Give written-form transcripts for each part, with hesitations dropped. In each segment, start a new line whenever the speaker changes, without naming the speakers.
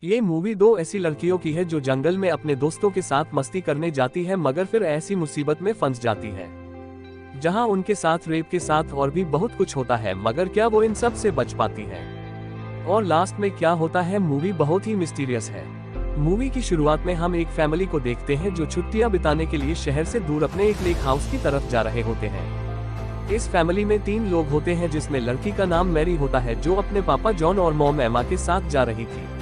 ये मूवी दो ऐसी लड़कियों की है जो जंगल में अपने दोस्तों के साथ मस्ती करने जाती है, मगर फिर ऐसी मुसीबत में फंस जाती है जहां उनके साथ रेप के साथ और भी बहुत कुछ होता है, मगर क्या वो इन सब से बच पाती है और लास्ट में क्या होता है। मूवी बहुत ही मिस्टीरियस है। मूवी की शुरुआत में हम एक फैमिली को देखते हैं जो छुट्टियां बिताने के लिए शहर से दूर अपने एक लेक हाउस की तरफ जा रहे होते हैं। इस फैमिली में 3 लोग होते हैं, जिसमें लड़की का नाम मैरी होता है जो अपने पापा जॉन और मॉम एमा के साथ जा रही थी।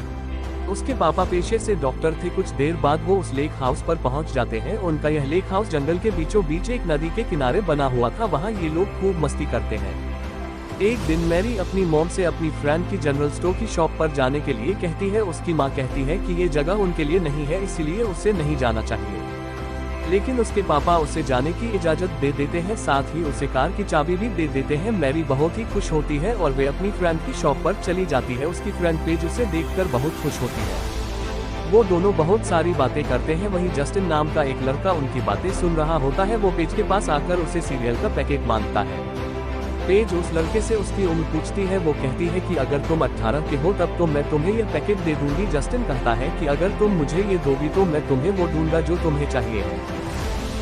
उसके पापा पेशे से डॉक्टर थे। कुछ देर बाद वो उस लेक हाउस पर पहुंच जाते हैं। उनका यह लेक हाउस जंगल के बीचों बीच एक नदी के किनारे बना हुआ था। वहां ये लोग खूब मस्ती करते हैं। एक दिन मैरी अपनी मॉम से अपनी फ्रेंड की जनरल स्टोर की शॉप पर जाने के लिए कहती है। उसकी माँ कहती है कि ये जगह उनके लिए नहीं है, इसलिए उसे नहीं जाना चाहिए, लेकिन उसके पापा उसे जाने की इजाजत दे देते हैं, साथ ही उसे कार की चाबी भी दे देते हैं। मैरी बहुत ही खुश होती है और वे अपनी फ्रेंड की शॉप पर चली जाती है। उसकी फ्रेंड पेज उसे देखकर बहुत खुश होती है। वो दोनों बहुत सारी बातें करते हैं। वहीं जस्टिन नाम का एक लड़का उनकी बातें सुन रहा होता है। वो पेज के पास आकर उसे सीरियल का पैकेट मांगता है। पेज उस लड़के से उसकी उम्र पूछती है। वो कहती है कि अगर तुम 18 के हो तब तो मैं तुम्हें यह पैकेट दे दूंगी। जस्टिन कहता है कि अगर तुम मुझे ये दोगी तो मैं तुम्हें वो दूंगा जो तुम्हें चाहिए है।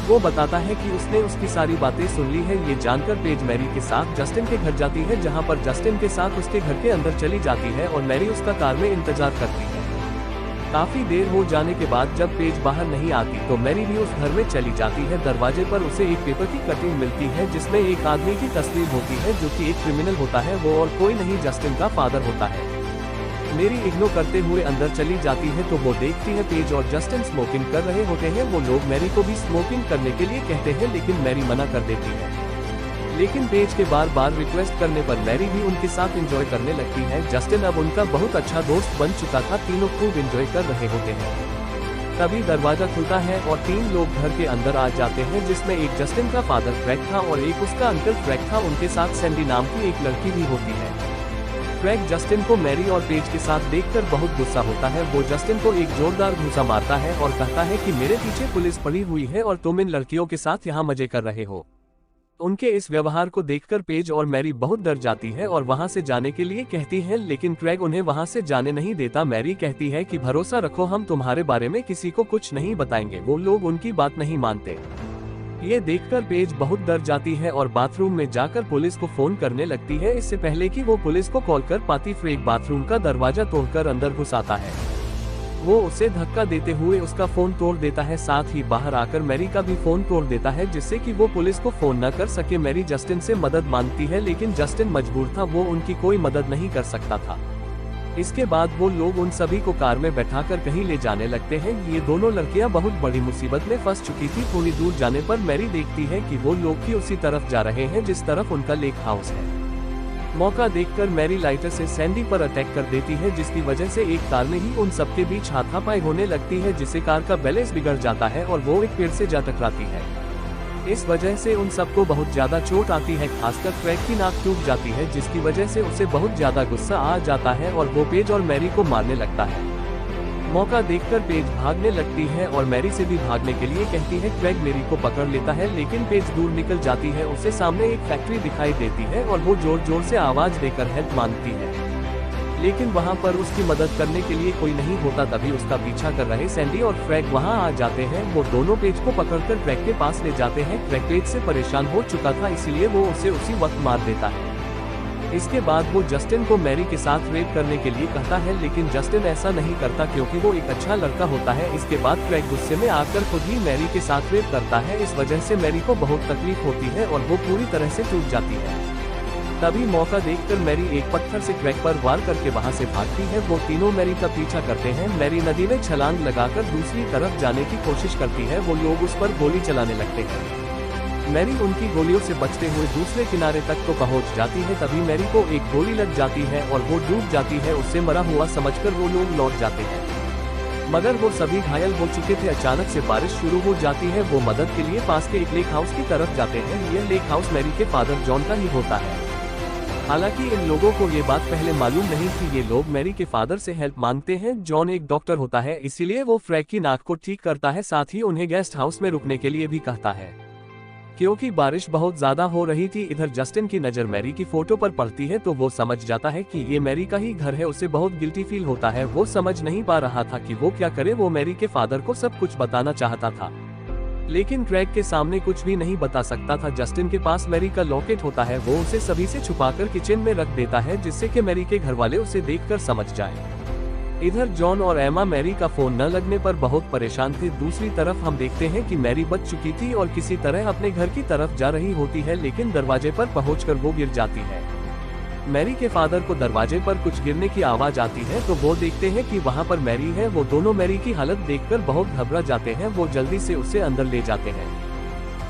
वो बताता है कि उसने उसकी सारी बातें सुन ली है। ये जानकर पेज मैरी के साथ जस्टिन के घर जाती है, जहां पर जस्टिन के साथ उसके घर के अंदर चली जाती है और मैरी उसका कार में इंतजार करती है। काफी देर हो जाने के बाद जब पेज बाहर नहीं आती तो मैरी भी उस घर में चली जाती है। दरवाजे पर उसे एक पेपर की कटिंग मिलती है जिसमें एक आदमी की तस्वीर होती है जो कि एक क्रिमिनल होता है। वो और कोई नहीं जस्टिन का फादर होता है। मेरी इग्नोर करते हुए अंदर चली जाती है तो वो देखती है पेज और जस्टिन स्मोकिंग कर रहे होते हैं। वो लोग मैरी को भी स्मोकिंग करने के लिए कहते हैं, लेकिन मैरी मना कर देती है। लेकिन पेज के बार बार रिक्वेस्ट करने पर मैरी भी उनके साथ एंजॉय करने लगती है। जस्टिन अब उनका बहुत अच्छा दोस्त बन चुका था। तीनों खूब एंजॉय कर रहे होते हैं। तभी दरवाजा खुलता है और 3 लोग घर के अंदर आ जाते हैं, जिसमें एक जस्टिन का फादर क्रेग था और एक उसका अंकल क्रेग था। उनके साथ सैंडी नाम की एक लड़की भी होती है। क्रेग जस्टिन को मैरी और पेज के साथ देखकर बहुत गुस्सा होता है। वो जस्टिन को एक जोरदार घूंसा मारता है और कहता है कि मेरे पीछे पुलिस पड़ी हुई है और तुम इन लड़कियों के साथ यहाँ मजे कर रहे हो। उनके इस व्यवहार को देखकर पेज और मैरी बहुत डर जाती है और वहां से जाने के लिए कहती हैं, लेकिन क्रेग उन्हें वहां से जाने नहीं देता। मैरी कहती है कि भरोसा रखो, हम तुम्हारे बारे में किसी को कुछ नहीं बताएंगे। वो लोग उनकी बात नहीं मानते। ये देखकर पेज बहुत डर जाती है और बाथरूम में जाकर पुलिस को फोन करने लगती है। इससे पहले कि वो पुलिस को कॉल कर पाती, फ्रेग बाथरूम का दरवाजा तोड़कर अंदर घुस आता है। वो उसे धक्का देते हुए उसका फोन तोड़ देता है। साथ ही बाहर आकर मैरी का भी फोन तोड़ देता है, जिससे कि वो पुलिस को फोन न कर सके। मैरी जस्टिन से मदद मांगती है, लेकिन जस्टिन मजबूर था, वो उनकी कोई मदद नहीं कर सकता था। इसके बाद वो लोग उन सभी को कार में बैठाकर कहीं ले जाने लगते हैं। ये दोनों लड़कियां बहुत बड़ी मुसीबत में फंस चुकी थी। थोड़ी दूर जाने पर मैरी देखती है कि वो लोग भी उसी तरफ जा रहे हैं जिस तरफ उनका लेक हाउस है। मौका देखकर मैरी लाइटर से सैंडी पर अटैक कर देती है, जिसकी वजह से एक कार में ही उन सबके बीच हाथापाई होने लगती है, जिससे कार का बैलेंस बिगड़ जाता है और वो एक पेड़ से जा टकराती है। इस वजह से उन सबको बहुत ज्यादा चोट आती है। खासकर क्रेग की नाक टूट जाती है, जिसकी वजह से उसे बहुत ज्यादा गुस्सा आ जाता है और वो पेज और मैरी को मारने लगता है। मौका देखकर पेज भागने लगती है और मैरी से भी भागने के लिए कहती है। क्रेग मैरी को पकड़ लेता है, लेकिन पेज दूर निकल जाती है। उसे सामने एक फैक्ट्री दिखाई देती है और वो जोर जोर से आवाज देकर हेल्प मांगती है, लेकिन वहां पर उसकी मदद करने के लिए कोई नहीं होता। तभी उसका पीछा कर रहे सैंडी और क्रेग वहां आ जाते हैं। वो दोनों पेज को पकड़कर क्रेग के पास ले जाते हैं। क्रेग पेज से परेशान हो चुका था, इसलिए वो उसे उसी वक्त मार देता है। इसके बाद वो जस्टिन को मैरी के साथ रेप करने के लिए कहता है, लेकिन जस्टिन ऐसा नहीं करता क्योंकि वो एक अच्छा लड़का होता है। इसके बाद क्रेग गुस्से में आकर खुद ही मैरी के साथ रेप करता है। इस वजह से मैरी को बहुत तकलीफ होती है और वो पूरी तरह से टूट जाती है। तभी मौका देखकर मैरी एक पत्थर से क्रेग पर वार करके वहां से भागती है। वो तीनों मैरी का पीछा करते हैं। मैरी नदी में छलांग लगाकर दूसरी तरफ जाने की कोशिश करती है। वो लोग उस पर गोली चलाने लगते हैं। मैरी उनकी गोलियों से बचते हुए दूसरे किनारे तक तो पहुंच जाती है। तभी मैरी को एक गोली लग जाती है और वो डूब जाती है। उससे मरा हुआ समझकर वो लोग लौट जाते हैं, मगर वो सभी घायल हो चुके थे। अचानक से बारिश शुरू हो जाती है। वो मदद के लिए पास के एक लेक हाउस की तरफ जाते हैं। यह लेक हाउस मैरी के फादर जॉन का ही होता है। हालांकि इन लोगों को ये बात पहले मालूम नहीं थी। ये लोग मैरी के फादर से हेल्प मांगते हैं। जॉन एक डॉक्टर होता है, इसीलिए वो फ्रेग की नाक को ठीक करता है। साथ ही उन्हें गेस्ट हाउस में रुकने के लिए भी कहता है। क्योंकि बारिश बहुत ज्यादा हो रही थी। इधर जस्टिन की नजर मैरी की फोटो पर पड़ती है तो वो समझ जाता है कि ये मैरी का ही घर है। उसे बहुत गिल्टी फील होता है। वो समझ नहीं पा रहा था कि वो क्या करे। वो मैरी के फादर को सब कुछ बताना चाहता था, लेकिन क्रैग के सामने कुछ भी नहीं बता सकता था। जस्टिन के पास मैरी का लॉकेट होता है। वो उसे सभी से छुपाकर किचन में रख देता है, जिससे कि मैरी के घर वाले उसे देखकर समझ जाएं। इधर जॉन और एमा मैरी का फोन न लगने पर बहुत परेशान थे। दूसरी तरफ हम देखते हैं कि मैरी बच चुकी थी और किसी तरह अपने घर की तरफ जा रही होती है, लेकिन दरवाजे पर पहुंचकर वो गिर जाती है। मैरी के फादर को दरवाजे पर कुछ गिरने की आवाज आती है तो वो देखते हैं कि वहां पर मैरी है। वो दोनों मैरी की हालत देखकर बहुत घबरा जाते हैं। वो जल्दी से उसे अंदर ले जाते हैं।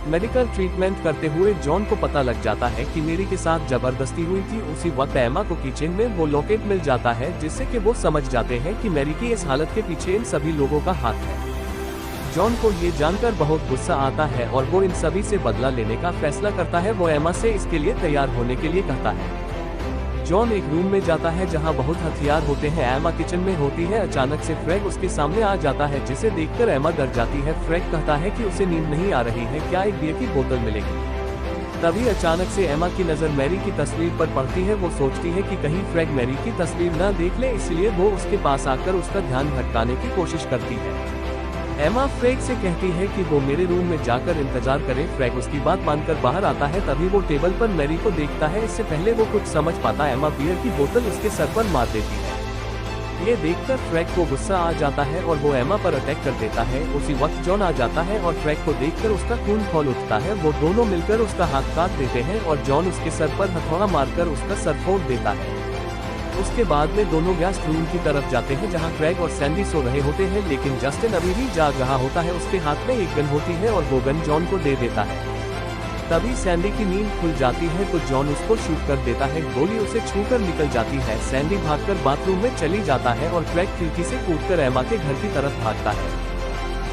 मेडिकल ट्रीटमेंट करते हुए जॉन को पता लग जाता है कि मैरी के साथ जबरदस्ती हुई थी। उसी वक्त एमा को किचन में वो लॉकेट मिल जाता है, जिससे कि वो समझ जाते हैं कि मैरी की इस हालत के पीछे इन सभी लोगों का हाथ है। जॉन को ये जानकर बहुत गुस्सा आता है और वो इन सभी से बदला लेने का फैसला करता है। वो एमा से इसके लिए तैयार होने के लिए कहता है। जॉन एक रूम में जाता है जहां बहुत हथियार होते हैं। एमा किचन में होती है। अचानक से फ्रैग उसके सामने आ जाता है, जिसे देखकर एमा डर जाती है। फ्रैग कहता है कि उसे नींद नहीं आ रही है, क्या एक बियर की बोतल मिलेगी। तभी अचानक से एमा की नजर मैरी की तस्वीर पर पड़ती है। वो सोचती है कि कहीं फ्रैग मैरी की तस्वीर न देख ले, इसलिए वो उसके पास आकर उसका ध्यान भटकाने की कोशिश करती है। एमा फ्रैग से कहती है कि वो मेरे रूम में जाकर इंतजार करे। फ्रैग उसकी बात मानकर बाहर आता है। तभी वो टेबल पर मैरी को देखता है। इससे पहले वो कुछ समझ पाता, एमा बियर की बोतल उसके सर पर मार देती है। ये देखकर फ्रैग को गुस्सा आ जाता है और वो एमा पर अटैक कर देता है। उसी वक्त जॉन आ जाता है और फ्रैग को देखकर उसका खून खौल उठता है। वो दोनों मिलकर उसका हाथ काट देते हैं और जॉन उसके सर पर हथौड़ा मारकर उसका सर फोड़ देता है। उसके बाद में दोनों गैस रूम की तरफ जाते हैं जहां क्रैग और सैंडी सो रहे होते हैं, लेकिन जस्टिन अभी भी जाग रहा होता है। उसके हाथ में एक गन होती है और वो गन जॉन को दे देता है। तभी सैंडी की नींद खुल जाती है तो जॉन उसको शूट कर देता है। गोली उसे छूकर निकल जाती है। सैंडी भागकर बाथरूम में चली जाता है और क्रैग खिड़की से कूदकर एमा के घर की तरफ भागता है।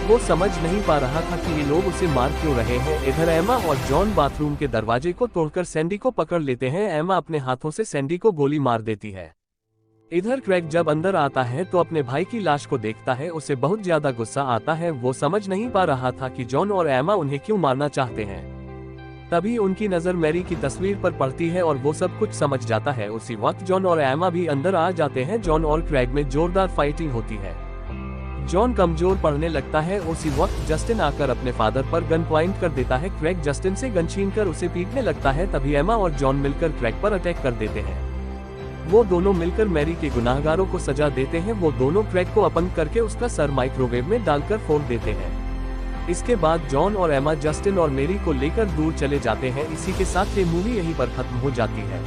वो समझ नहीं पा रहा था कि ये लोग उसे मार क्यों रहे हैं। इधर एमा और जॉन बाथरूम के दरवाजे को तोड़कर सैंडी को पकड़ लेते हैं। एमा अपने हाथों से सैंडी को गोली मार देती है। इधर क्रैग जब अंदर आता है तो अपने भाई की लाश को देखता है। उसे बहुत ज्यादा गुस्सा आता है। वो समझ नहीं पा रहा था कि जॉन और एमा उन्हें क्यों मारना चाहते हैं। तभी उनकी नजर मैरी की तस्वीर पर पड़ती है और वो सब कुछ समझ जाता है। उसी वक्त जॉन और एमा भी अंदर आ जाते हैं। जॉन और क्रैग में जोरदार फाइटिंग होती है। जॉन कमजोर पड़ने लगता है। उसी वक्त जस्टिन आकर अपने फादर पर गन पॉइंट कर देता है। क्रैग जस्टिन से गन छीनकर उसे पीटने लगता है। तभी एमा और जॉन मिलकर क्रैग पर अटैक कर देते हैं। वो दोनों मिलकर मैरी के गुनाहगारों को सजा देते हैं। वो दोनों क्रैग को अपंग करके उसका सर माइक्रोवेव में डालकर फोड़ देते हैं। इसके बाद जॉन और एमा जस्टिन और मैरी को लेकर दूर चले जाते हैं। इसी के साथ ये मूवी यहीं पर खत्म हो जाती है।